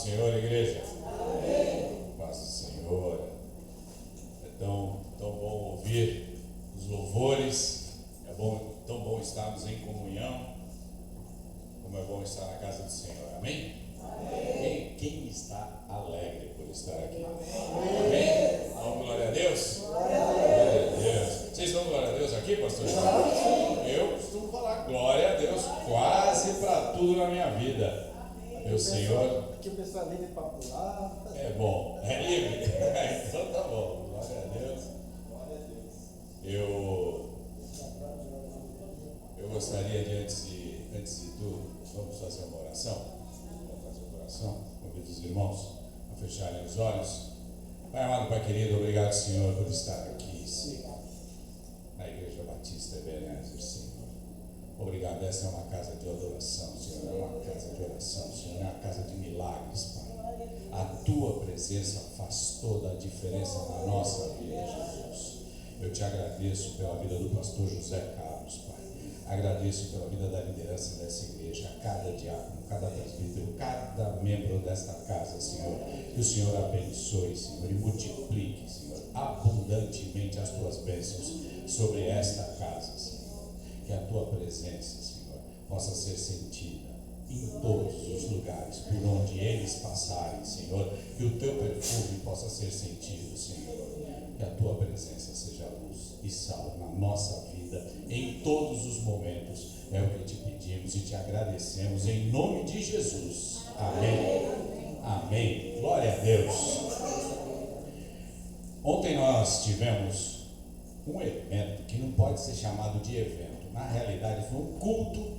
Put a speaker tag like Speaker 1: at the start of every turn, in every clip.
Speaker 1: Senhor, igreja. Amém. Paz do Senhor. É tão bom ouvir os louvores. É tão bom estarmos em comunhão. Como é bom estar na casa do Senhor. Amém? Amém. Quem está alegre por estar aqui? Amém. Vamos, glória a Deus. Glória a Deus. Vocês dão glória a Deus aqui, pastor? Eu costumo falar glória a Deus quase para tudo na minha vida. Meu Senhor.
Speaker 2: Aqui o pessoal é livre para pular.
Speaker 1: É bom, é livre. Então tá bom. Glória a Deus.
Speaker 2: Glória a Deus.
Speaker 1: Eu gostaria de, antes de tudo, vamos fazer uma oração. Convido os irmãos a fecharem os olhos. Pai amado, Pai querido, obrigado, Senhor, por estar aqui, Senhor, na Igreja Batista Ebenezer, Senhor. Obrigado, essa é uma casa de adoração, Senhor, é uma casa de oração, Senhor, é uma casa de milagres, Pai. A Tua presença faz toda a diferença na nossa vida, Jesus. Eu te agradeço pela vida do pastor José Carlos, Pai. Agradeço pela vida da liderança dessa igreja, a cada diácono, cada presbítero, cada membro desta casa, Senhor. Que o Senhor abençoe, Senhor, e multiplique, Senhor, abundantemente as Tuas bênçãos sobre esta casa, Senhor. Que a Tua presença, Senhor, possa ser sentida em todos os lugares por onde eles passarem, Senhor. Que o Teu perfume possa ser sentido, Senhor. Que a Tua presença seja luz e sal na nossa vida, em todos os momentos. É o que te pedimos e te agradecemos, em nome de Jesus. Amém. Amém. Glória a Deus. Ontem nós tivemos um evento que não pode ser chamado de evento. Na realidade, foi um culto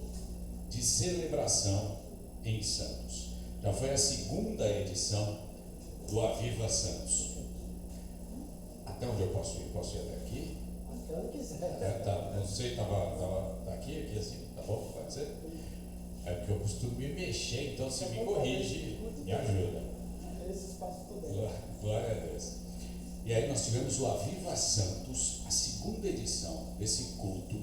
Speaker 1: de celebração em Santos. Já foi a segunda edição do Aviva Santos. Até onde eu posso ir? Posso ir até aqui?
Speaker 2: Até onde quiser.
Speaker 1: Tá, não sei, estava aqui assim, tá bom? Pode ser? É porque eu costumo me mexer, então se me corrige, me ajuda.
Speaker 2: Esse espaço todo.
Speaker 1: Glória a Deus. E aí nós tivemos o Aviva Santos, a segunda edição desse culto,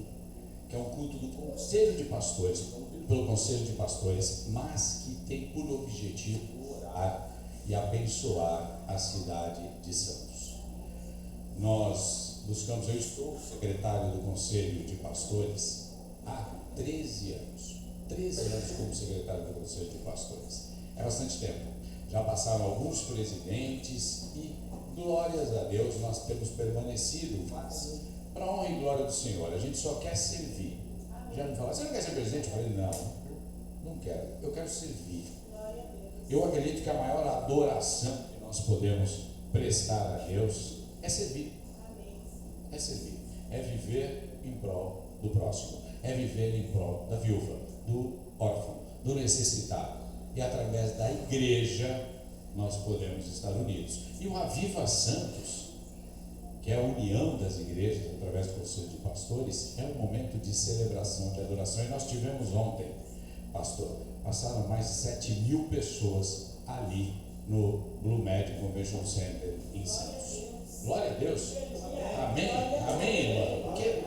Speaker 1: que é um culto do Conselho de Pastores, promovido pelo Conselho de Pastores, mas que tem por objetivo orar e abençoar a cidade de Santos. Nós buscamos, eu estou secretário do Conselho de Pastores há 13 anos. 13 anos como secretário do Conselho de Pastores. É bastante tempo. Já passaram alguns presidentes e, glórias a Deus, nós temos permanecido, mas para honra e glória do Senhor, a gente só quer servir. Já me falaram, você não quer ser presidente? Eu falei, não quero, eu quero servir. Eu acredito que a maior adoração que nós podemos prestar a Deus é servir. É servir, é viver em prol do próximo, é viver em prol da viúva, do órfão, do necessitado. E através da igreja nós podemos estar unidos. E o Aviva Santos, que é a união das igrejas através do Conselho de Pastores, é um momento de celebração, de adoração. E nós tivemos ontem, pastor, passaram mais de 7.000 pessoas ali no Blue Med Convention Center em Santos. Glória a Deus. Amém, amém, irmão. Porque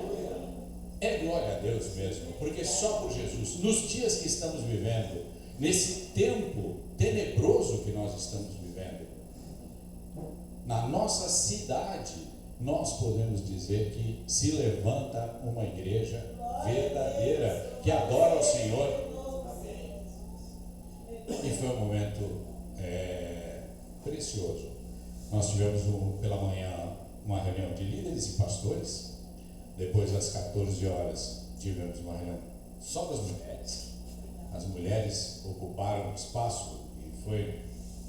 Speaker 1: é glória a Deus mesmo, porque só por Jesus, nos dias que estamos vivendo, nesse tempo tenebroso que nós estamos vivendo, na nossa cidade, nós podemos dizer que se levanta uma igreja verdadeira, que adora o Senhor. E foi um momento precioso. Nós tivemos pela manhã uma reunião de líderes e pastores. Depois, às 14 horas, tivemos uma reunião só das mulheres. As mulheres ocuparam o espaço e foi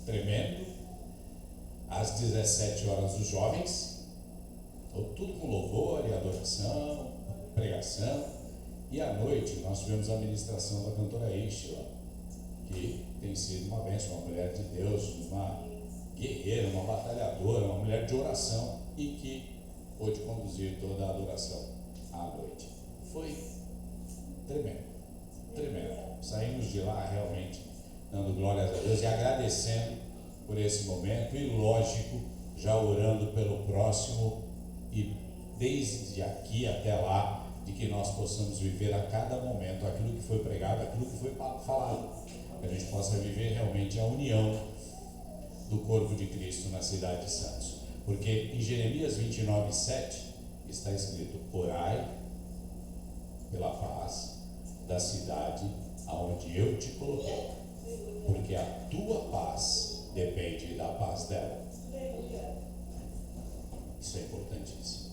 Speaker 1: tremendo. Às 17 horas, os jovens, tudo com louvor e adoração, pregação. E à noite, nós tivemos a ministração da cantora Ishla, que tem sido uma bênção, uma mulher de Deus, uma guerreira, uma batalhadora, uma mulher de oração e que pôde conduzir toda a adoração à noite. Foi tremendo, tremendo. Saímos de lá realmente dando glórias a Deus e agradecendo por esse momento e, lógico, já orando pelo próximo e desde aqui até lá, de que nós possamos viver a cada momento aquilo que foi pregado, aquilo que foi falado, que a gente possa viver realmente a união do corpo de Cristo na cidade de Santos. Porque em Jeremias 29:7 está escrito: orai pela paz da cidade aonde eu te coloquei, porque a tua paz depende da paz dela. Isso é importantíssimo.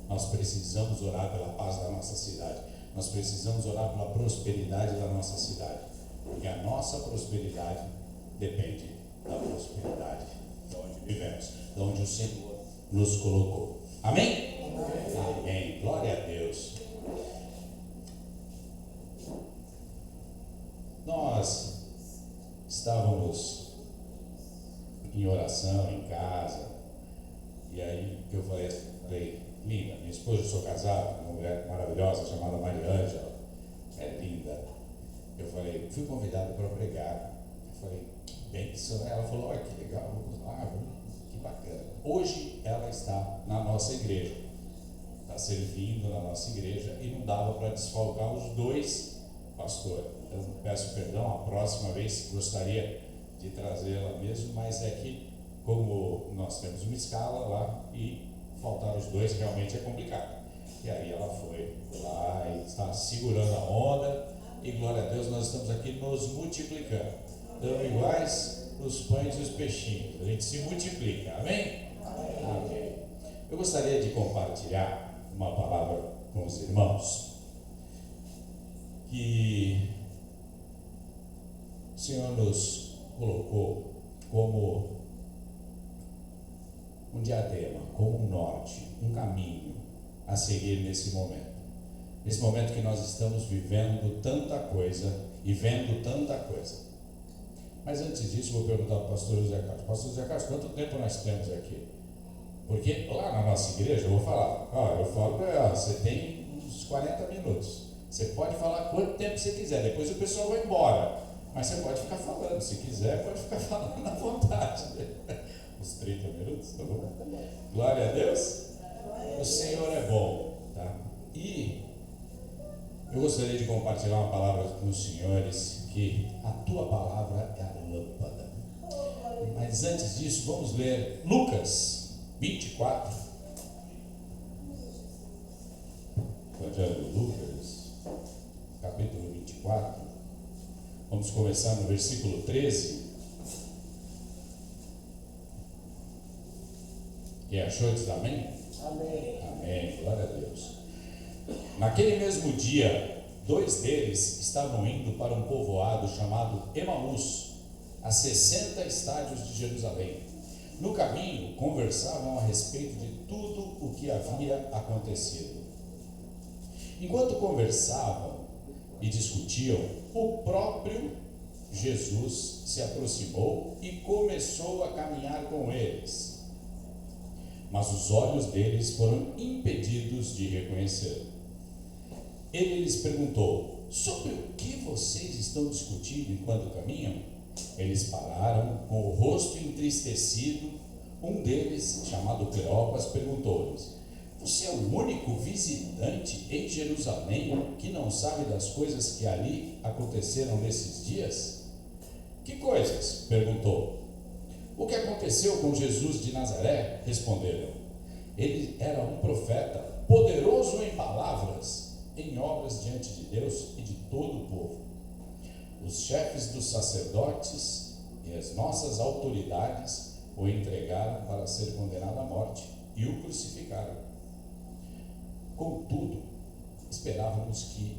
Speaker 1: Nós precisamos orar pela paz da nossa cidade. Nós precisamos orar pela prosperidade da nossa cidade, porque a nossa prosperidade depende da prosperidade de onde vivemos, de onde o Senhor nos colocou. Amém? Amém. Amém. Glória a Deus. Nós estávamos em oração em casa, e aí eu falei, linda, minha esposa, eu sou casado, uma mulher maravilhosa chamada Mariângela, é linda. Eu falei, fui convidado para pregar. Eu falei, bênção. Ela falou, olha que legal, vamos lá, que bacana. Hoje ela está na nossa igreja, está servindo na nossa igreja, e não dava para desfalcar os dois pastores. Então peço perdão, a próxima vez gostaria de trazê-la mesmo, mas é que como nós temos uma escala lá e faltar os dois realmente é complicado. E aí ela foi lá e está segurando a onda, e glória a Deus, nós estamos aqui nos multiplicando, dando iguais os pães e os peixinhos, a gente se multiplica, amém? Amém. Eu gostaria de compartilhar uma palavra com os irmãos, que o Senhor nos colocou como um diadema, como um norte, um caminho a seguir nesse momento que nós estamos vivendo tanta coisa e vendo tanta coisa. Mas antes disso, vou perguntar ao pastor José Carlos. Pastor José Carlos, quanto tempo nós temos aqui? Porque lá na nossa igreja, eu vou falar, eu falo para ela, você tem uns 40 minutos, você pode falar quanto tempo você quiser, depois o pessoal vai embora, mas você pode ficar falando, se quiser, pode ficar falando à vontade. Uns 30 minutos, tá bom? Glória a Deus. O Senhor é bom, tá? E eu gostaria de compartilhar uma palavra com os senhores, que a tua palavra é a lâmpada. Mas antes disso, vamos ler Lucas 24. Evangelho de Lucas, capítulo 24. Vamos começar no versículo 13. Quem achou diz amém?
Speaker 2: Amém.
Speaker 1: Amém, glória a Deus. Naquele mesmo dia, 2 deles estavam indo para um povoado chamado Emaús, a 60 estádios de Jerusalém. No caminho, conversavam a respeito de tudo o que havia acontecido. Enquanto conversavam e discutiam, o próprio Jesus se aproximou e começou a caminhar com eles. Mas os olhos deles foram impedidos de reconhecê-lo. Ele lhes perguntou: sobre o que vocês estão discutindo enquanto caminham? Eles pararam, com o rosto entristecido. Um deles, chamado Cleopas, perguntou-lhes: você é o único visitante em Jerusalém que não sabe das coisas que ali aconteceram nesses dias? Que coisas? Perguntou. O que aconteceu com Jesus de Nazaré? Responderam. Ele era um profeta, poderoso em palavras, em obras diante de Deus e de todo o povo. Os chefes dos sacerdotes e as nossas autoridades o entregaram para ser condenado à morte e o crucificaram. Contudo, esperávamos que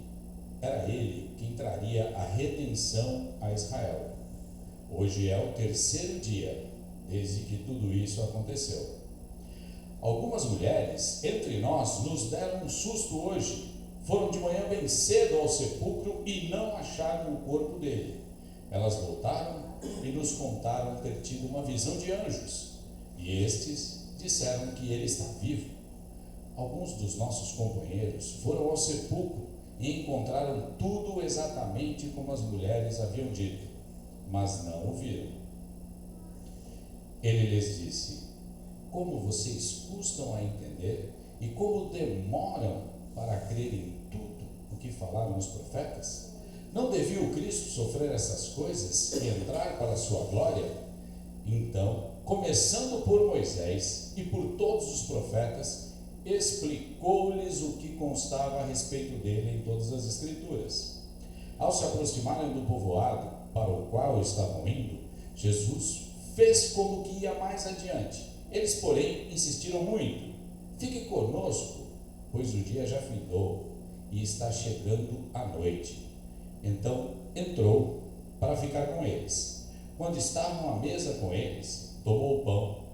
Speaker 1: era ele quem traria a redenção a Israel. Hoje é o 3º dia desde que tudo isso aconteceu. Algumas mulheres entre nós nos deram um susto hoje. Foram de manhã bem cedo ao sepulcro e não acharam o corpo dele. Elas voltaram e nos contaram ter tido uma visão de anjos, e estes disseram que ele está vivo. Alguns dos nossos companheiros foram ao sepulcro e encontraram tudo exatamente como as mulheres haviam dito, mas não o viram. Ele lhes disse: como vocês custam a entender e como demoram para crer em tudo o que falaram os profetas? Não devia o Cristo sofrer essas coisas e entrar para a sua glória? Então começando por Moisés e por todos os profetas, explicou-lhes o que constava a respeito dele em todas as Escrituras. Ao se aproximarem do povoado para o qual estavam indo, Jesus fez como que ia mais adiante. Eles, porém, insistiram muito: fique conosco, pois o dia já findou e está chegando a noite. Então entrou para ficar com eles. Quando estavam à mesa com eles, tomou o pão,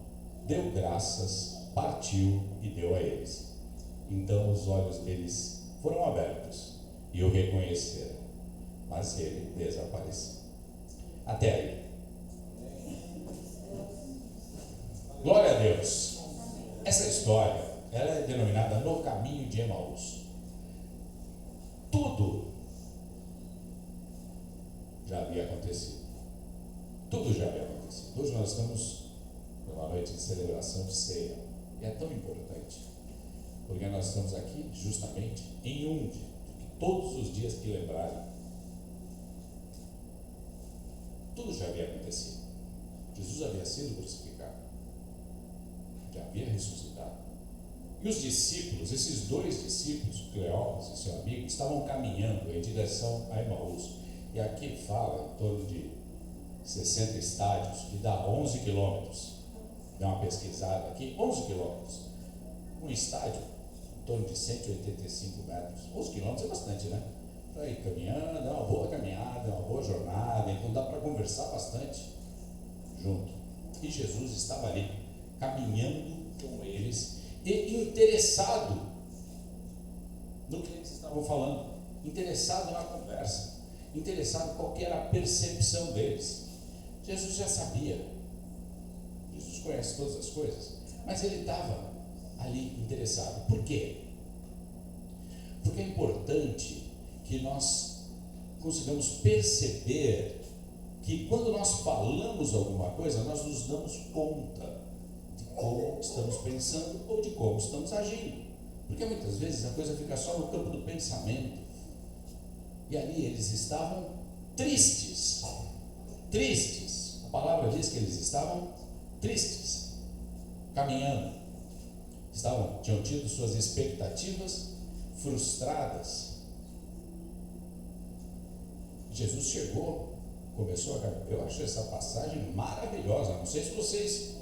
Speaker 1: deu graças, partiu e deu a eles. Então os olhos deles foram abertos e o reconheceram, mas ele desapareceu. Até aí. Glória a Deus. Essa história, ela é denominada no caminho de Emaús. Tudo já havia acontecido. Tudo já havia acontecido. Hoje nós estamos numa noite de celebração de ceia. E é tão importante, porque nós estamos aqui justamente em um dia, que todos os dias que lembrarem, tudo já havia acontecido. Jesus havia sido crucificado, já havia ressuscitado. E os discípulos, esses dois discípulos, Cleópas e seu amigo, estavam caminhando em direção a Emaús. E aqui fala em torno de 60 estádios, que dá 11 quilômetros. Dá uma pesquisada aqui, 11 quilômetros. Um estádio em torno de 185 metros. 11 quilômetros é bastante, né? Para ir caminhando, é uma boa caminhada, é uma boa jornada, então dá para conversar bastante junto. E Jesus estava ali, caminhando com eles e interessado no que eles estavam falando, interessado na conversa, interessado qual que era a percepção deles. Jesus já sabia, Jesus conhece todas as coisas, mas ele estava ali interessado. Por quê? Porque é importante que nós consigamos perceber que quando nós falamos alguma coisa, nós nos damos conta de como estamos pensando ou de como estamos agindo. Porque muitas vezes a coisa fica só no campo do pensamento. E ali eles estavam tristes. Tristes. A palavra diz que eles estavam tristes, caminhando. Tinham tido suas expectativas frustradas. Jesus chegou, começou a caminhar. Eu acho essa passagem maravilhosa. Não sei se vocês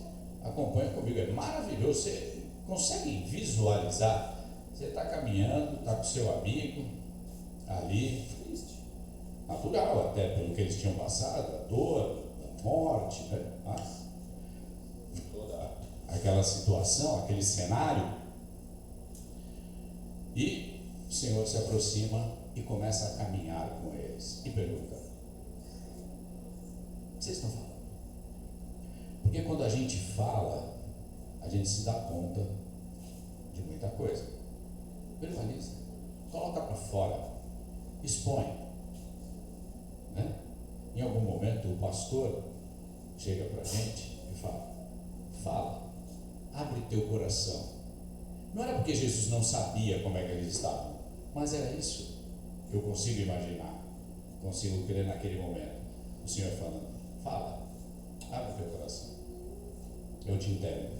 Speaker 1: acompanham comigo, é maravilhoso. Você consegue visualizar? Você está caminhando, está com seu amigo ali, triste, natural até pelo que eles tinham passado, a dor, a morte, né? Toda aquela situação, aquele cenário. E o Senhor se aproxima e começa a caminhar com eles e pergunta: o que vocês estão falando? Porque quando a gente fala, a gente se dá conta de muita coisa. Verbaliza, coloca para fora, expõe, né? Em algum momento o pastor chega para a gente e fala, abre teu coração. Não era porque Jesus não sabia como é que eles estavam, mas era isso que eu consigo imaginar, consigo crer naquele momento. O Senhor falando: fala, abre teu coração, eu te entendo.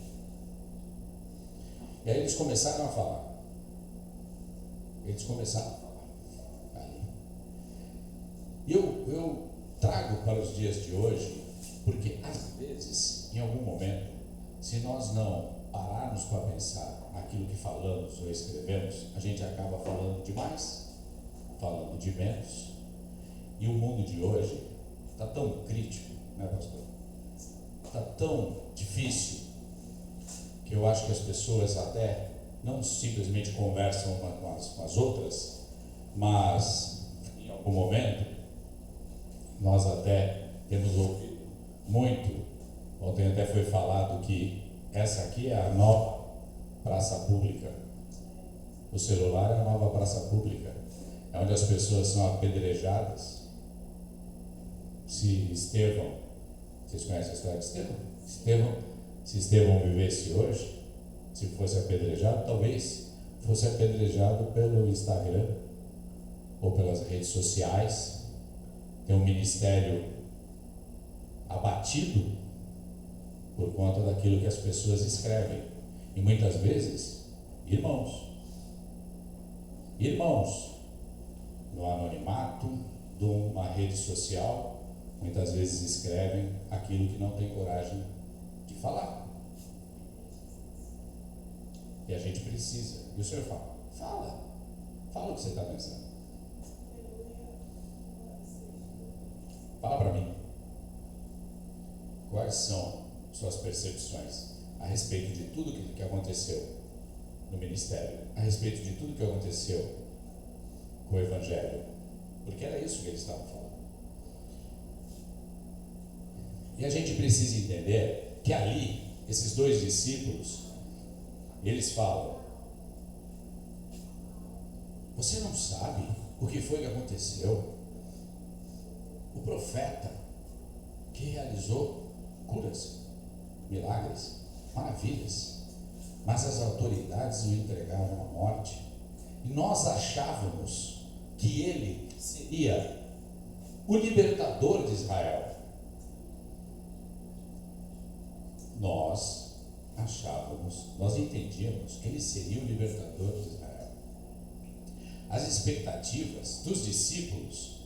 Speaker 1: E aí eles começaram a falar. Aí. E eu trago para os dias de hoje, porque às vezes, em algum momento, se nós não pararmos para pensar naquilo que falamos ou escrevemos, a gente acaba falando demais, falando de menos. E o mundo de hoje está tão crítico, né, pastor? Está tão difícil, que eu acho que as pessoas até não simplesmente conversam umas com as outras, mas em algum momento nós até temos ouvido muito. Ontem até foi falado que essa aqui é a nova praça pública. O celular é a nova praça pública, é onde as pessoas são apedrejadas. Se Estevão, vocês conhecem a história de Estevão? Se Estevão vivesse hoje, se fosse apedrejado, talvez fosse apedrejado pelo Instagram ou pelas redes sociais. Tem um ministério abatido por conta daquilo que as pessoas escrevem. E muitas vezes, irmãos, no anonimato de uma rede social, muitas vezes escrevem aquilo que não tem coragem de falar. E a gente precisa. E o Senhor fala, fala o que você está pensando. Fala para mim. Quais são suas percepções a respeito de tudo que aconteceu no ministério, a respeito de tudo que aconteceu com o Evangelho? Porque era isso que eles estavam falando. E a gente precisa entender que ali, esses dois discípulos, eles falam: você não sabe o que foi que aconteceu? O profeta que realizou curas, milagres, maravilhas, mas as autoridades o entregaram à morte. E nós achávamos que ele seria o libertador de Israel. Nós entendíamos que ele seria o libertador de Israel. As expectativas dos discípulos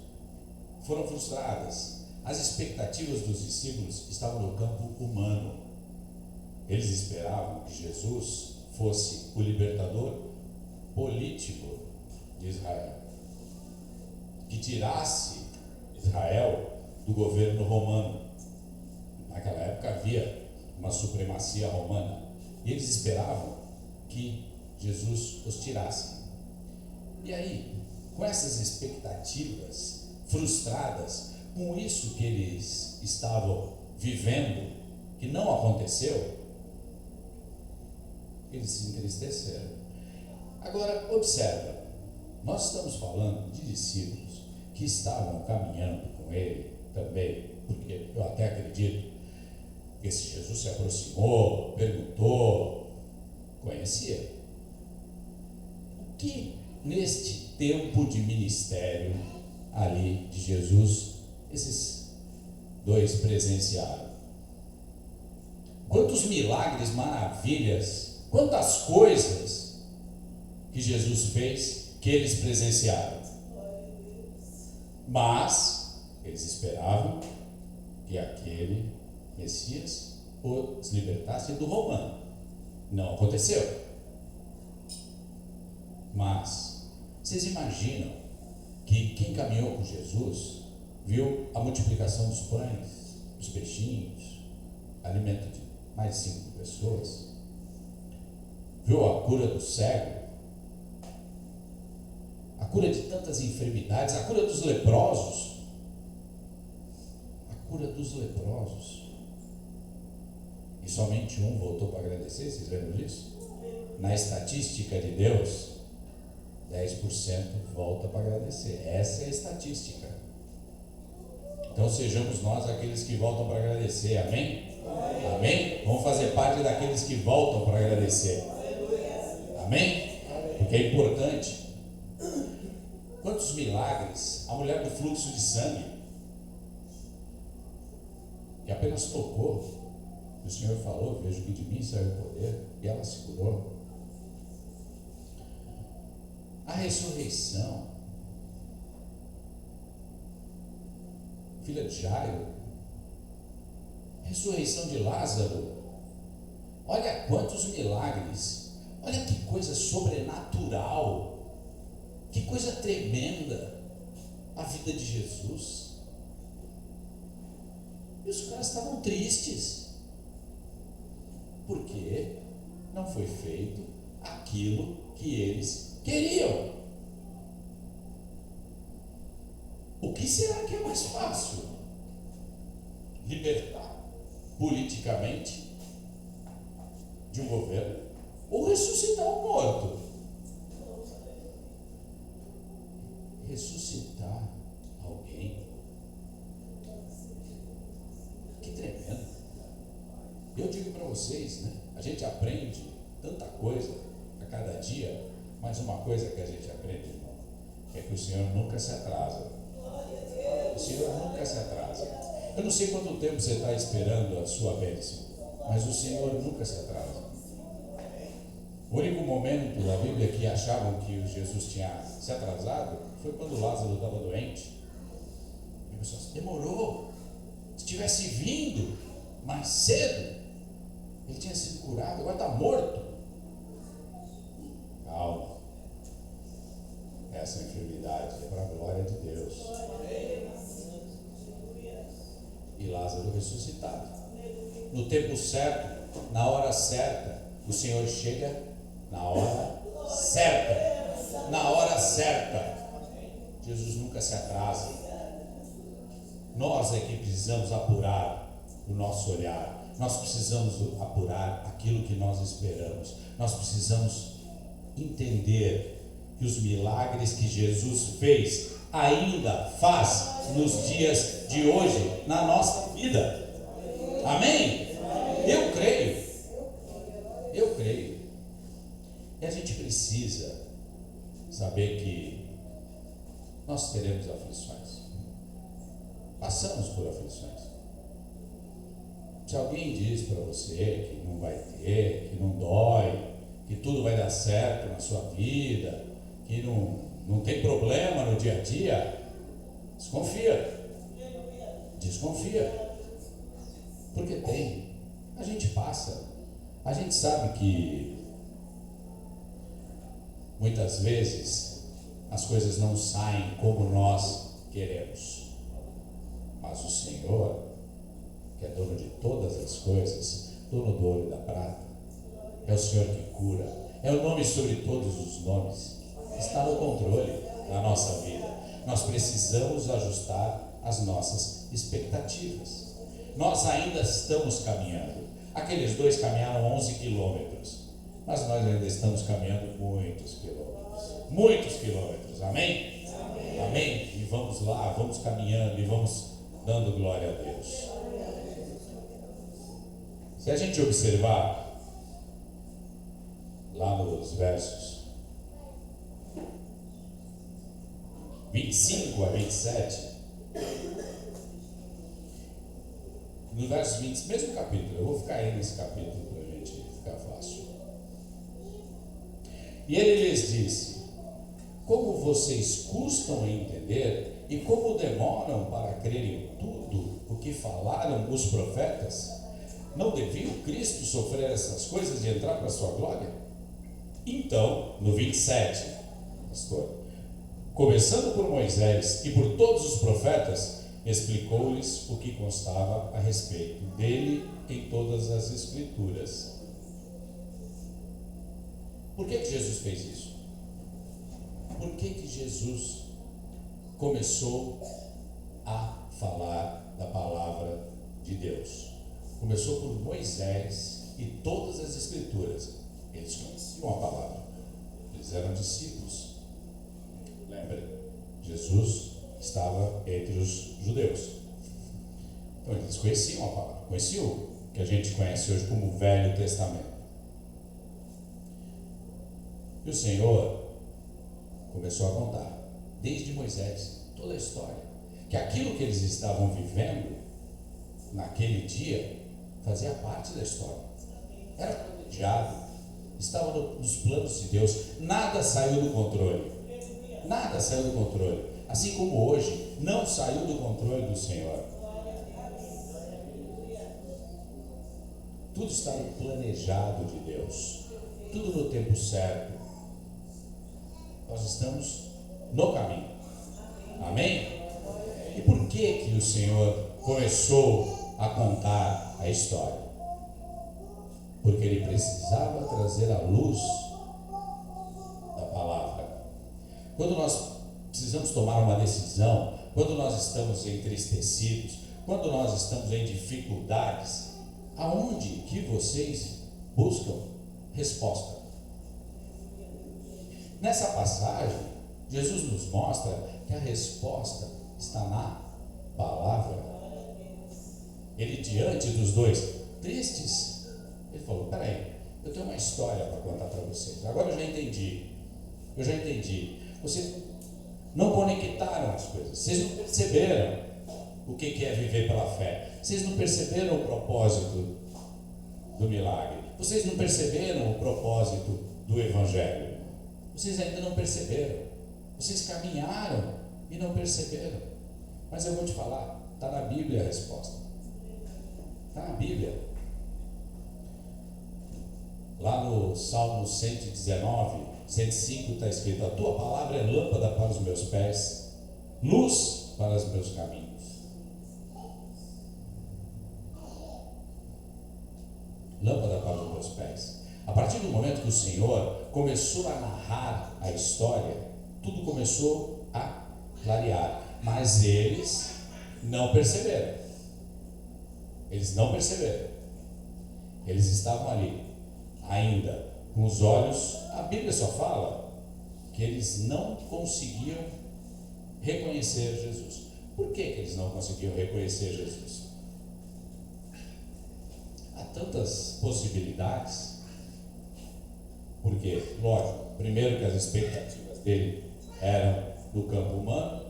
Speaker 1: foram frustradas. As expectativas dos discípulos estavam no campo humano. Eles esperavam que Jesus fosse o libertador político de Israel, que tirasse Israel do governo romano. Naquela época havia uma supremacia romana, e eles esperavam que Jesus os tirasse. E aí, com essas expectativas frustradas, com isso que eles estavam vivendo, que não aconteceu, eles se entristeceram. Agora, observa, nós estamos falando de discípulos que estavam caminhando com ele também, porque eu até acredito que esse Jesus se aproximou, perguntou, conhecia. O que neste tempo de ministério ali de Jesus, esses dois presenciaram? Quantos milagres, maravilhas, quantas coisas que Jesus fez que eles presenciaram. Mas eles esperavam que aquele Messias os libertasse do romano. Não aconteceu. Mas vocês imaginam que quem caminhou com Jesus viu a multiplicação dos pães, dos peixinhos, alimento de mais de 5 pessoas, viu a cura do cego, a cura de tantas enfermidades, a cura dos leprosos, e somente um voltou para agradecer. Vocês lembram disso? Na estatística de Deus, 10% volta para agradecer. Essa é a estatística. Então sejamos nós aqueles que voltam para agradecer. Amém? Amém? Vamos fazer parte daqueles que voltam para agradecer. Amém? Porque é importante. Quantos milagres? A mulher do fluxo de sangue, que apenas tocou, o Senhor falou: vejo que de mim saiu o poder, e ela se curou. A ressurreição, filha de Jairo, ressurreição de Lázaro. Olha quantos milagres, olha que coisa sobrenatural, que coisa tremenda a vida de Jesus. E os caras estavam tristes, porque não foi feito aquilo que eles queriam. O que será que é mais fácil? Libertar politicamente de um governo ou ressuscitar um morto? Ressuscitar alguém. Que tremendo. Eu digo para vocês, né? A gente aprende tanta coisa a cada dia, mas uma coisa que a gente aprende, irmão, é que o Senhor nunca se atrasa. O Senhor nunca se atrasa. Eu não sei quanto tempo você está esperando a sua bênção. Mas o Senhor nunca se atrasa. O único momento da Bíblia que achavam que Jesus tinha se atrasado foi quando Lázaro estava doente. E o pessoal demorou. Se tivesse vindo mais cedo, ele tinha sido curado, agora está morto. Calma. Essa enfermidade é para a glória de Deus. E Lázaro ressuscitado. No tempo certo, na hora certa, o Senhor chega na hora certa. Na hora certa. Jesus nunca se atrasa. Nós é que precisamos apurar o nosso olhar. Nós precisamos apurar aquilo que nós esperamos. Nós precisamos entender que os milagres que Jesus fez ainda faz nos dias de hoje na nossa vida. Amém? Eu creio. Eu creio. E a gente precisa saber que nós teremos aflições. Passamos por aflições. Se alguém diz para você que não vai ter, que não dói, que tudo vai dar certo na sua vida, que não tem problema no dia a dia, desconfia. Desconfia. Porque tem. A gente passa. A gente sabe que muitas vezes as coisas não saem como nós queremos. Mas o Senhor, que é dono de todas as coisas, dono do ouro e da prata, é o Senhor que cura, é o nome sobre todos os nomes, está no controle da nossa vida. Nós precisamos ajustar as nossas expectativas. Nós ainda estamos caminhando. Aqueles dois caminharam 11 quilômetros, mas nós ainda estamos caminhando muitos quilômetros. Muitos quilômetros, amém? Amém? Amém? E vamos lá, vamos caminhando e vamos dando glória a Deus. Se a gente observar lá nos versos 25 a 27, no verso 20, mesmo capítulo, eu vou ficar aí nesse capítulo para a gente ficar fácil. E ele lhes disse: como vocês custam a entender e como demoram para crer em tudo o que falaram os profetas? Não devia o Cristo sofrer essas coisas e entrar para a sua glória? Então, no 27, pastor, começando por Moisés e por todos os profetas, explicou-lhes o que constava a respeito dele em todas as Escrituras. Por que Jesus fez isso? Por que Jesus começou a falar da palavra de Deus? Começou por Moisés e todas as Escrituras. Eles conheciam a palavra, eles eram discípulos. Lembre, Jesus estava entre os judeus, então eles conheciam a palavra, conheciam o que a gente conhece hoje como Velho Testamento. E o Senhor começou a contar, desde Moisés, toda a história, que aquilo que eles estavam vivendo naquele dia fazia parte da história, era planejado, estava nos planos de Deus, nada saiu do controle, nada saiu do controle, assim como hoje não saiu do controle do Senhor. Tudo está no planejado de Deus, tudo no tempo certo. Nós estamos no caminho, amém? E por que o Senhor começou a contar a história? Porque Ele precisava trazer a luz da palavra. Quando nós precisamos tomar uma decisão, quando nós estamos entristecidos, quando nós estamos em dificuldades, aonde que vocês buscam resposta? Nessa passagem, Jesus nos mostra que a resposta está na palavra. Ele, diante dos dois tristes, ele falou: peraí, eu tenho uma história para contar para vocês. Agora eu já entendi. Vocês não conectaram as coisas, vocês não perceberam o que é viver pela fé, vocês não perceberam o propósito do milagre. Vocês não perceberam o propósito do Evangelho. Vocês ainda não perceberam. Vocês caminharam e não perceberam. Mas eu vou te falar, está na Bíblia a resposta. Está na Bíblia. Lá no Salmo 119, 105 está escrito: a tua palavra é lâmpada para os meus pés, luz para os meus caminhos. Lâmpada para os meus pés. A partir do momento que o Senhor começou a narrar a história, tudo começou a clarear, mas eles não perceberam. Eles não perceberam. Eles estavam ali ainda com os olhos. A Bíblia só fala que eles não conseguiam reconhecer Jesus. Por que eles não conseguiam reconhecer Jesus? Há tantas possibilidades. Porque, lógico, primeiro que as expectativas dele eram do campo humano.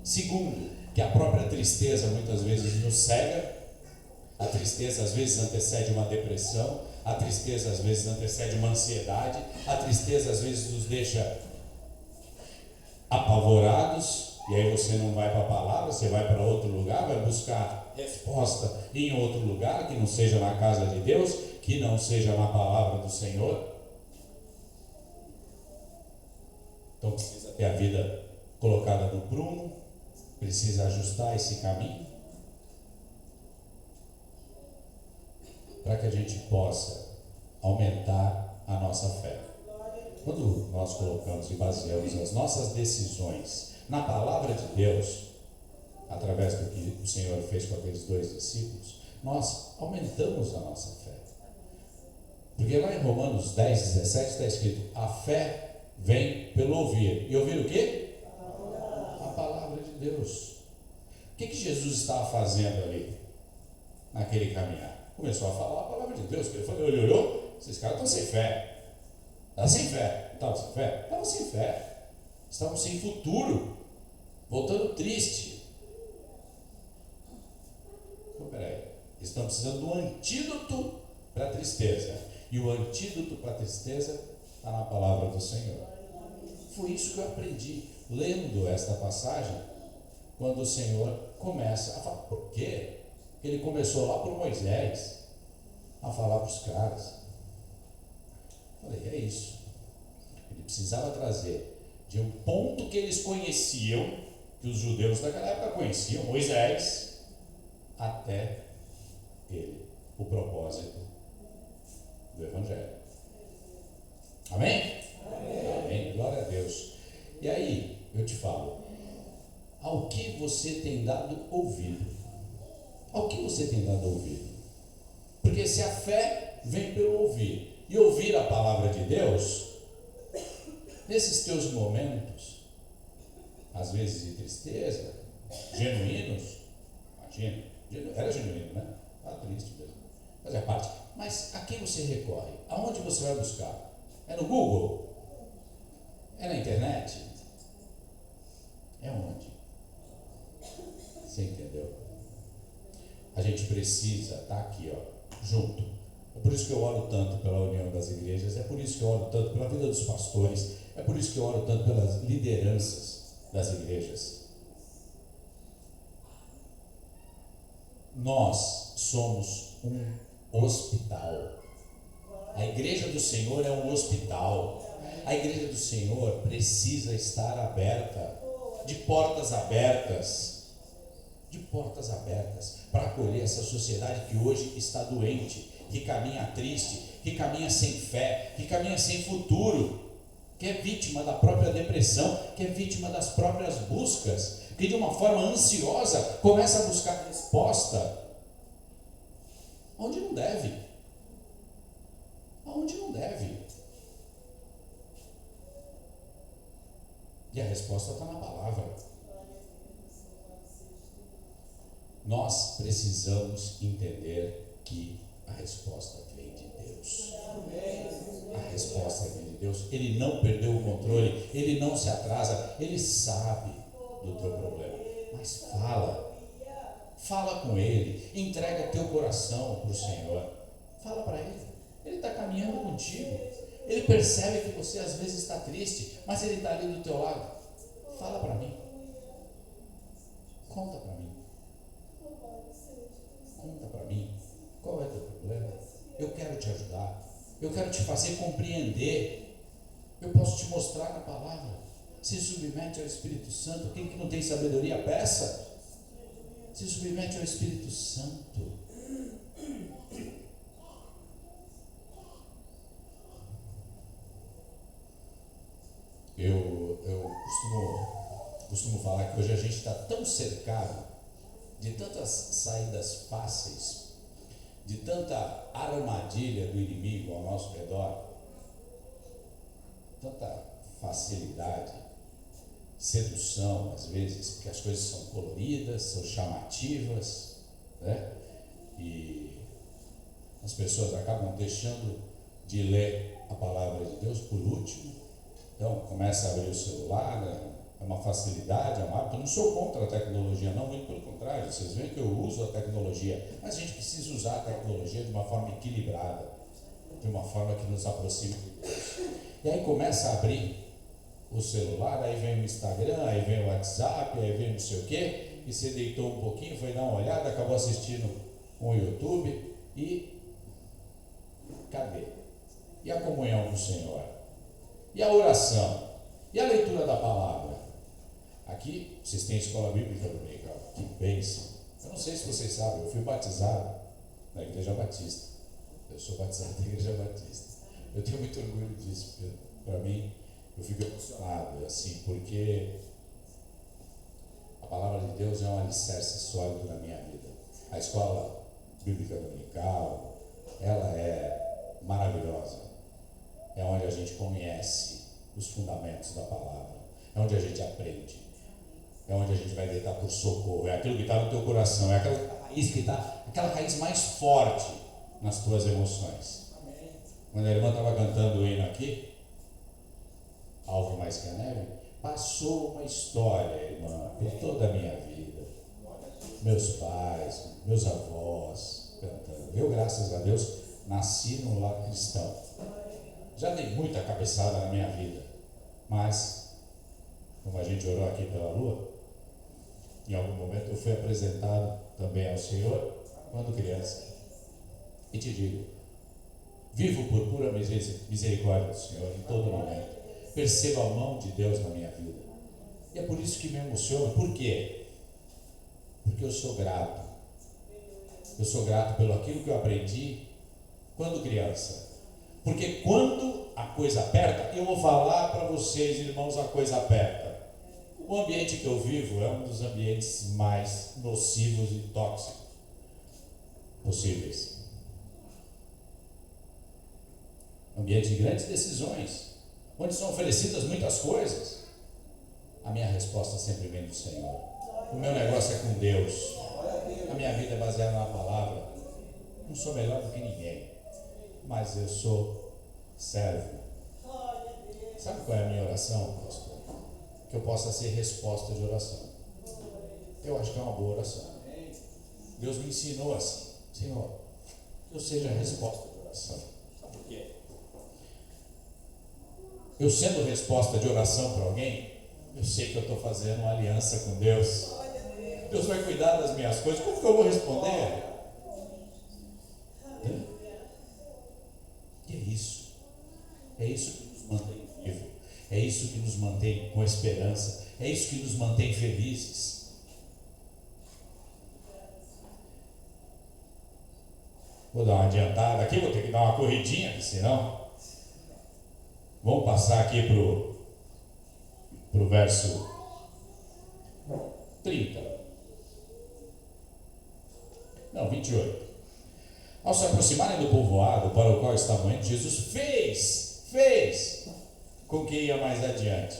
Speaker 1: Segundo, que a própria tristeza muitas vezes nos cega. A tristeza às vezes antecede uma depressão. A tristeza às vezes antecede uma ansiedade. A tristeza às vezes nos deixa apavorados. E aí você não vai para a palavra, você vai para outro lugar, vai buscar resposta em outro lugar, que não seja na casa de Deus, que não seja na palavra do Senhor. Então precisa ter a vida colocada no prumo, precisa ajustar esse caminho, para que a gente possa aumentar a nossa fé. Quando nós colocamos e baseamos as nossas decisões na palavra de Deus, através do que o Senhor fez com aqueles 2 discípulos, nós aumentamos a nossa fé. Porque lá em Romanos 10, 17 está escrito: a fé vem pelo ouvir. E ouvir o quê? A palavra de Deus. O que Jesus estava fazendo ali, naquele caminhar? Começou a falar a palavra de Deus. Ele falou, olhou, esses caras estão sem fé. Estavam sem fé. Não estavam sem fé? Estavam sem fé. Estavam sem futuro. Voltando triste. Então, peraí. Eles estão precisando de um antídoto para a tristeza. E o antídoto para a tristeza está na palavra do Senhor. Foi isso que eu aprendi lendo esta passagem, quando o Senhor começa a falar. Por quê? Porque ele começou lá por Moisés a falar para os caras. Falei, é isso. Ele precisava trazer de um ponto que eles conheciam, que os judeus daquela época conheciam, Moisés, até ele, o propósito do Evangelho. Amém? Amém? Amém. Glória a Deus. E aí, eu te falo, ao que você tem dado ouvido? Ao que você tem dado ouvido? Porque se a fé vem pelo ouvir, e ouvir a palavra de Deus, nesses teus momentos, às vezes de tristeza, genuínos, imagina, era genuíno, né? Estava triste mesmo, fazia parte. Mas a quem você recorre? Aonde você vai buscar? É no Google? É na internet? É onde? Você entendeu? A gente precisa estar aqui, ó, junto. É por isso que eu oro tanto pela união das igrejas, é por isso que eu oro tanto pela vida dos pastores, é por isso que eu oro tanto pelas lideranças das igrejas. Nós somos um hospital. A igreja do Senhor é um hospital. A igreja do Senhor precisa estar aberta, de portas abertas, para acolher essa sociedade que hoje está doente, que caminha triste, que caminha sem fé, que caminha sem futuro, que é vítima da própria depressão, que é vítima das próprias buscas, que de uma forma ansiosa começa a buscar resposta onde não deve. Aonde não deve. E a resposta está na palavra. Nós precisamos entender que a resposta vem de Deus. A resposta vem de Deus. Ele não perdeu o controle, ele não se atrasa, ele sabe do teu problema. Mas fala com ele, entrega teu coração para o Senhor. Fala para ele. Ele está caminhando contigo. Ele percebe que você às vezes está triste, mas ele está ali do teu lado. Fala para mim. Conta para mim. Conta para mim. Qual é o teu problema? Eu quero te ajudar. Eu quero te fazer compreender. Eu posso te mostrar na palavra. Se submete ao Espírito Santo. Quem que não tem sabedoria, peça. Se submete ao Espírito Santo. Eu costumo falar que hoje a gente está tão cercado de tantas saídas fáceis, de tanta armadilha do inimigo ao nosso redor, tanta facilidade, sedução às vezes, porque as coisas são coloridas, são chamativas, né? E as pessoas acabam deixando de ler a palavra de Deus por último. Então começa a abrir o celular, né? É uma facilidade, é um hábito. Eu não sou contra a tecnologia, não, muito pelo contrário. Vocês veem que eu uso a tecnologia, mas a gente precisa usar a tecnologia de uma forma equilibrada, de uma forma que nos aproxime de Deus. E aí começa a abrir o celular, aí vem o Instagram, aí vem o WhatsApp, aí vem não sei o quê, e você deitou um pouquinho, foi dar uma olhada, acabou assistindo um YouTube e cadê? E a comunhão com o Senhor? E a oração? E a leitura da palavra? Aqui, vocês têm escola bíblica dominical, que bênção. Eu não sei se vocês sabem, eu fui batizado na Igreja Batista. Eu sou batizado na Igreja Batista. Eu tenho muito orgulho disso, para mim, eu fico emocionado, assim, porque a palavra de Deus é um alicerce sólido na minha vida. A escola bíblica dominical, ela é maravilhosa. É onde a gente conhece os fundamentos da palavra. É onde a gente aprende. É onde a gente vai deitar por socorro. É aquilo que está no teu coração. É aquela raiz que está, aquela raiz mais forte nas tuas emoções. Amém. Quando a irmã estava cantando o hino aqui, Alvo Mais Que a Neve, passou uma história, irmã, por toda a minha vida. Meus pais, meus avós cantando. Eu, graças a Deus, nasci num lar cristão. Já dei muita cabeçada na minha vida, mas, como a gente orou aqui pela lua, em algum momento eu fui apresentado também ao Senhor quando criança. E te digo, vivo por pura misericórdia do Senhor em todo momento. Percebo a mão de Deus na minha vida. E é por isso que me emociona. Por quê? Porque eu sou grato. Eu sou grato pelo aquilo que eu aprendi quando criança. Porque quando a coisa aperta, eu vou falar para vocês, irmãos, a coisa aperta. O ambiente que eu vivo é um dos ambientes mais nocivos e tóxicos possíveis. Ambiente de grandes decisões, onde são oferecidas muitas coisas. A minha resposta sempre vem do Senhor. O meu negócio é com Deus. A minha vida é baseada na palavra. Não sou melhor do que ninguém, mas eu sou servo. Sabe qual é a minha oração, pastor? Que eu possa ser resposta de oração. Eu acho que é uma boa oração. Deus me ensinou assim: Senhor, que eu seja a resposta de oração. Sabe por quê? Eu sendo resposta de oração para alguém, eu sei que eu estou fazendo uma aliança com Deus. Deus vai cuidar das minhas coisas. Como que eu vou responder? E é isso. É isso que nos mantém vivos. É isso que nos mantém com esperança. É isso que nos mantém felizes. Vou dar uma adiantada aqui, vou ter que dar uma corridinha, senão. Vamos passar aqui para o verso 30. Não, 28. Ao se aproximarem do povoado para o qual estavam indo, Jesus fez com que ia mais adiante.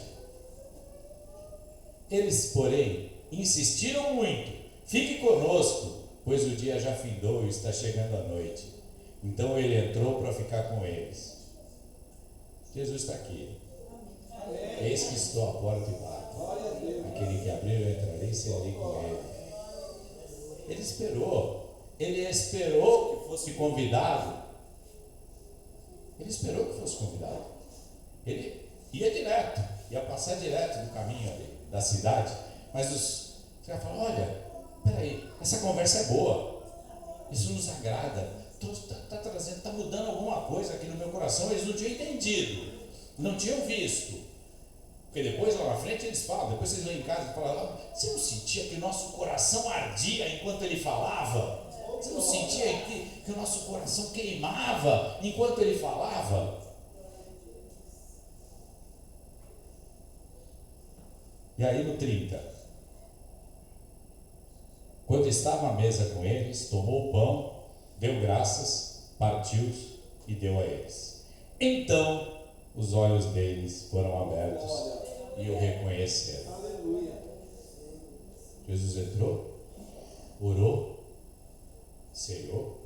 Speaker 1: Eles, porém, insistiram muito: fique conosco, pois o dia já findou e está chegando a noite. Então ele entrou para ficar com eles. Jesus está aqui. Eis que estou à porta e bato. Aquele que abrir, eu entrarei e serei com ele. Ele esperou que fosse convidado Ele esperou que fosse convidado. Ele ia direto, ia passar direto do caminho ali, da cidade. Mas os caras falaram: olha, peraí, essa conversa é boa, isso nos agrada, está trazendo, está mudando alguma coisa aqui no meu coração. Eles não tinham entendido, não tinham visto. Porque depois lá na frente eles falam, depois vocês vão em casa e falam: você não sentia que o nosso coração ardia enquanto ele falava? Você não sentia que o nosso coração queimava enquanto ele falava? E aí no 30, quando estava à mesa com eles, tomou o pão, deu graças, partiu-os e deu a eles. Então os olhos deles foram abertos e o reconheceram.
Speaker 2: Aleluia.
Speaker 1: Jesus entrou, orou, ceiou,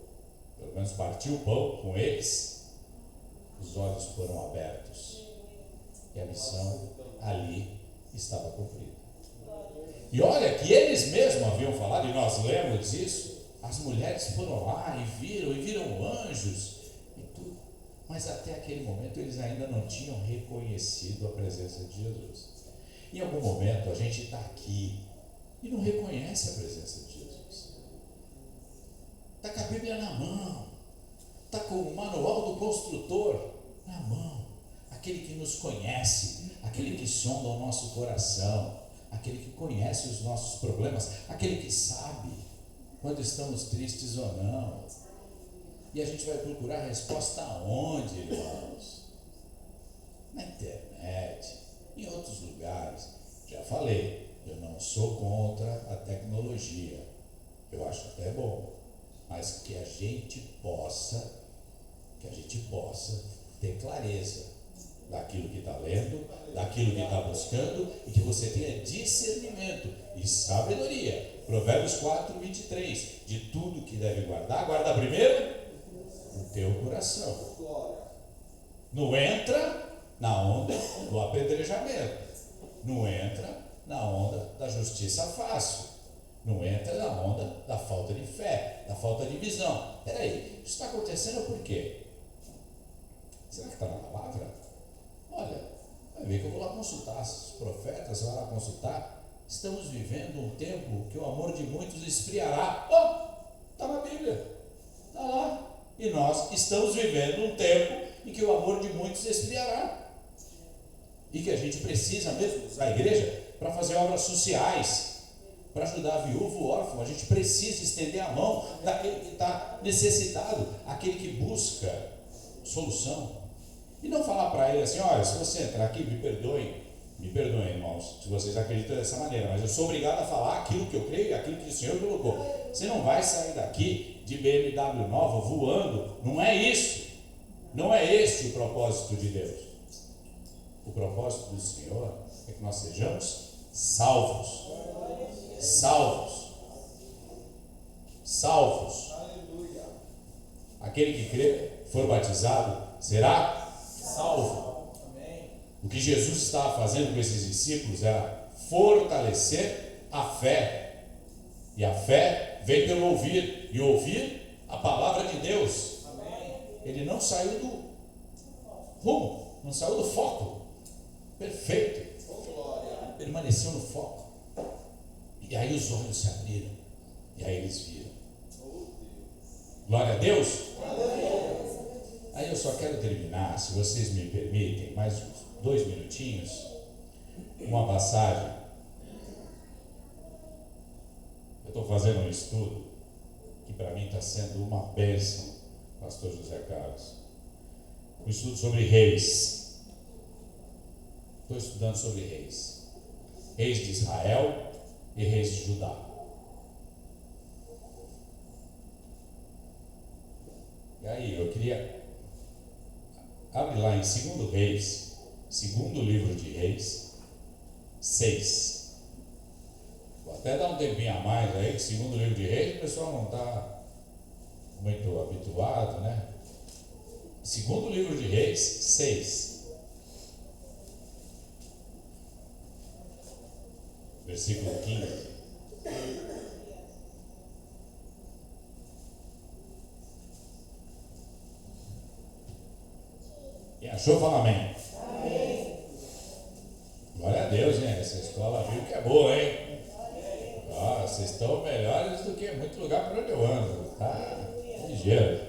Speaker 1: pelo menos partiu o pão com eles, os olhos foram abertos e a missão ali estava cumprida. E olha que eles mesmos haviam falado, e nós lemos isso, as mulheres foram lá e viram anjos e tudo, mas até aquele momento eles ainda não tinham reconhecido a presença de Jesus. Em algum momento a gente está aqui e não reconhece a presença de Jesus. Está com a Bíblia na mão, está com o manual do construtor na mão, aquele que nos conhece, aquele que sonda o nosso coração, aquele que conhece os nossos problemas, aquele que sabe quando estamos tristes ou não. E a gente vai procurar resposta aonde, irmãos? Na internet, em outros lugares. Já falei, eu não sou contra a tecnologia, eu acho até bom, mas que a gente possa ter clareza daquilo que está lendo, daquilo que está buscando, e que você tenha discernimento e sabedoria. Provérbios 4, 23, de tudo que deve guardar, guarda primeiro o teu coração. Não entra na onda do apedrejamento, não entra na onda da justiça fácil, não entra na onda da falta de fé, da falta de visão. Peraí, isso está acontecendo por quê? Será que está na palavra? Olha, vai ver que eu vou lá consultar os profetas, vai lá consultar. Estamos vivendo um tempo que o amor de muitos esfriará. Está na Bíblia, está lá. E nós estamos vivendo um tempo em que o amor de muitos esfriará. E que a gente precisa mesmo usar a igreja para fazer obras sociais, para ajudar a viúva, o órfão. A gente precisa estender a mão daquele que está necessitado, aquele que busca solução. E não falar para ele assim: olha, se você entrar aqui, me perdoem, irmãos, se vocês acreditam dessa maneira, mas eu sou obrigado a falar aquilo que eu creio, aquilo que o Senhor colocou. Você não vai sair daqui de BMW nova voando, não é isso, não é este o propósito de Deus. O propósito do Senhor é que nós sejamos salvos. Aquele que crê, for batizado, será salvo. O que Jesus estava fazendo com esses discípulos era fortalecer a fé. E a fé vem pelo ouvir, e ouvir a palavra de Deus. Ele não saiu do rumo, não saiu do foco. Perfeito. Permaneceu no foco. E aí os olhos se abriram, e aí eles viram. Glória a Deus. Aí eu só quero terminar, se vocês me permitem, mais uns 2 minutinhos, uma passagem. Eu estou fazendo um estudo que para mim está sendo uma bênção, pastor José Carlos. Um estudo sobre reis. Estou estudando sobre reis. Reis de Israel e reis de Judá. E aí eu queria... Abre lá em 2 Reis, segundo livro de Reis, 6. Vou até dar um tempinho a mais aí, que segundo livro de Reis o pessoal não está muito habituado, né? Segundo livro de Reis, 6. Versículo 15. Achou? Fala amém. Glória a Deus, hein? Essa escola bíblica é boa, hein? Ah, vocês estão melhores do que muito lugar por onde eu ando. Tá ligeiro.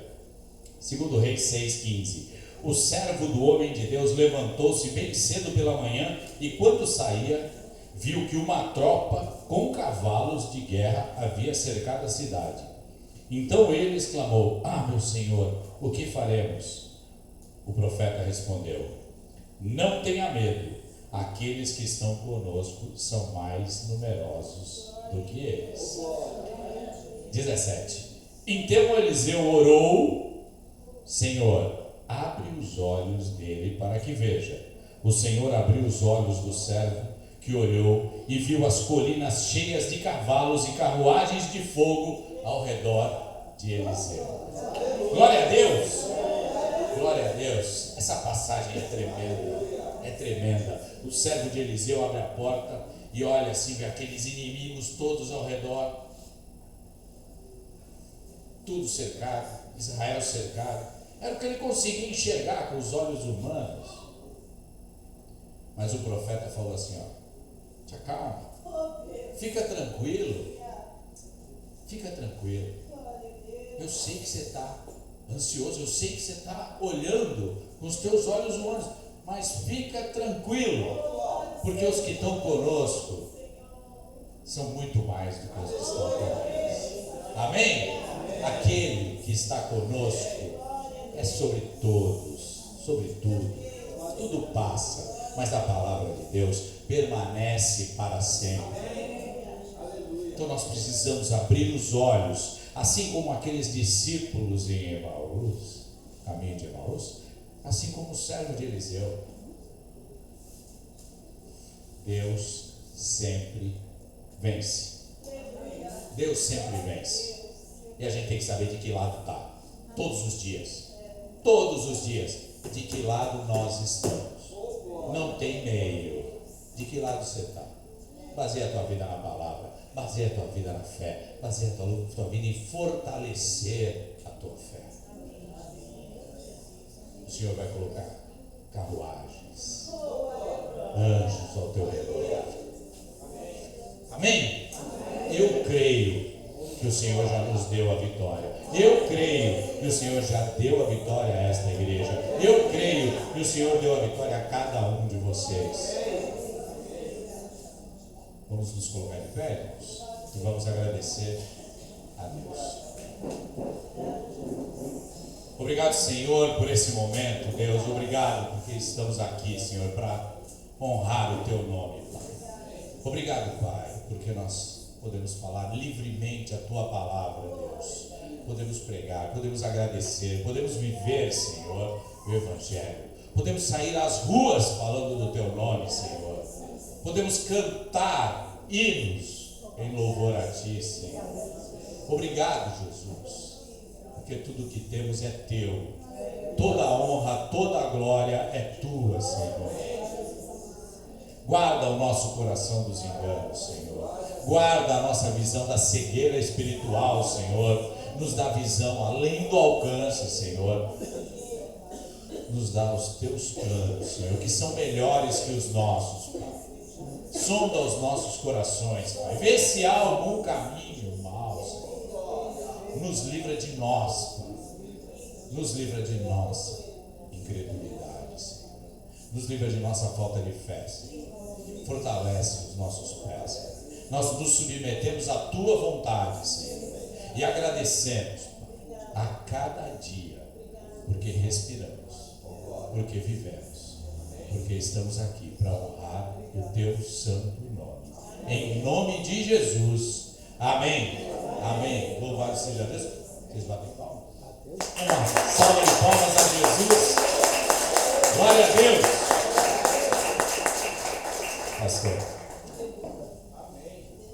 Speaker 1: Segundo Reis 6,15. O servo do homem de Deus levantou-se bem cedo pela manhã e quando saía, viu que uma tropa com cavalos de guerra havia cercado a cidade. Então ele exclamou: ah, meu senhor, o que faremos? O profeta respondeu: não tenha medo, aqueles que estão conosco são mais numerosos do que eles. 17. Então Eliseu orou: Senhor, abre os olhos dele para que veja. O Senhor abriu os olhos do servo, que olhou e viu as colinas cheias de cavalos e carruagens de fogo ao redor de Eliseu. Glória a Deus! Glória a Deus! Essa passagem é tremenda, é tremenda. O servo de Eliseu abre a porta e olha assim, vê aqueles inimigos todos ao redor, tudo cercado, Israel cercado. Era o que ele conseguia enxergar com os olhos humanos. Mas o profeta falou assim: ó, te acalma, fica tranquilo, eu sei que você está ansioso, eu sei que você está olhando com os teus olhos humanos, mas fica tranquilo, porque os que estão conosco são muito mais do que os que estão conosco. Amém? Aquele que está conosco é sobre todos, sobre tudo passa, mas a palavra de Deus permanece para sempre. Então nós precisamos abrir os olhos, assim como aqueles discípulos em Emaús, caminho de Emaús, assim como o servo de Eliseu. Deus sempre vence. Deus sempre vence. E a gente tem que saber de que lado está. Todos os dias, de que lado nós estamos. Não tem meio. De que lado você está? Baseia a tua vida na palavra, baseia a tua vida na fé, baseia a tua vida em fortalecer a tua fé. O Senhor vai colocar carruagens, anjos ao teu redor. Amém? Eu creio que o Senhor já nos deu a vitória. Eu creio que o Senhor já deu a vitória a esta igreja. Eu creio que o Senhor deu a vitória a cada um de vocês. Vamos nos colocar de pé, irmãos, e vamos agradecer a Deus. Obrigado, Senhor, por esse momento, Deus. Obrigado porque estamos aqui, Senhor, para honrar o teu nome, Pai. Obrigado, Pai, porque nós podemos falar livremente a tua palavra, Deus. Podemos pregar, podemos agradecer, podemos viver, Senhor, o Evangelho. Podemos sair às ruas falando do teu nome, Senhor. Podemos cantar hinos em louvor a ti, Senhor. Obrigado, Jesus, porque tudo que temos é teu. Toda a honra, toda a glória é tua, Senhor. Guarda o nosso coração dos enganos, Senhor. Guarda a nossa visão da cegueira espiritual, Senhor. Nos dá visão além do alcance, Senhor. Nos dá os teus planos, Senhor, que são melhores que os nossos, Pai. Sonda os nossos corações, Pai. Vê se há algum caminho mau, Senhor. Nos livra de nós, Pai. Nos livra de nossa incredulidade, Senhor. Nos livra de nossa falta de fé, Senhor. Fortalece os nossos pés, Senhor. Nós nos submetemos à tua vontade, Senhor. E agradecemos, Pai, a cada dia, porque respiramos, porque vivemos, porque estamos aqui para honrar o teu santo nome. Em nome de Jesus. Amém. Amém. Louvado seja Deus. Vocês batem palmas? Uma salva de palmas a Jesus. Glória a Deus. Pastor.